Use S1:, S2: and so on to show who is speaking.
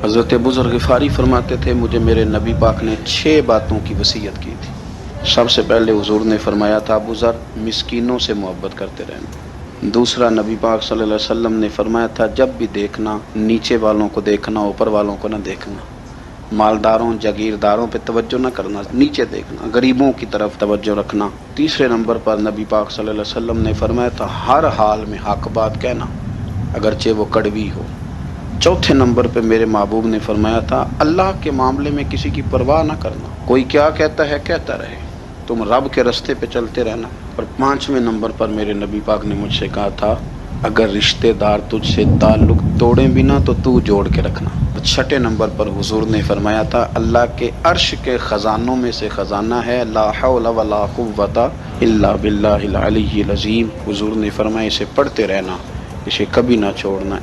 S1: حضرت ابو ذر غفاری فرماتے تھے مجھے میرے نبی پاک نے 6 باتوں کی وصیت کی تھی۔ سب سے پہلے حضور نے فرمایا تھا ابو ذر مسکینوں سے محبت کرتے رہنا۔ دوسرا نبی پاک صلی اللہ علیہ وسلم نے فرمایا تھا جب بھی دیکھنا نیچے والوں کو دیکھنا، اوپر والوں کو نہ دیکھنا، مالداروں جاگیرداروں پہ توجہ نہ کرنا، نیچے دیکھنا، غریبوں کی طرف توجہ رکھنا۔ تیسرے نمبر پر نبی پاک صلی اللہ علیہ وسلم نے فرمایا تھا ہر حال میں حق بات کہنا اگرچہ وہ کڑوی ہو۔ چوتھے نمبر پہ میرے محبوب نے فرمایا تھا اللہ کے معاملے میں کسی کی پرواہ نہ کرنا، کوئی کیا کہتا ہے کہتا رہے، تم رب کے رستے پہ چلتے رہنا۔ اور پانچویں نمبر پر میرے نبی پاک نے مجھ سے کہا تھا اگر رشتہ دار تجھ سے تعلق توڑیں بھی نہ تو جوڑ کے رکھنا۔ چھٹے نمبر پر حضور نے فرمایا تھا اللہ کے عرش کے خزانوں میں سے خزانہ ہے لا حول ولا قوت الا باللہ العلی العظیم۔ حضور نے فرمایا اسے پڑھتے رہنا، اسے کبھی نہ چھوڑنا۔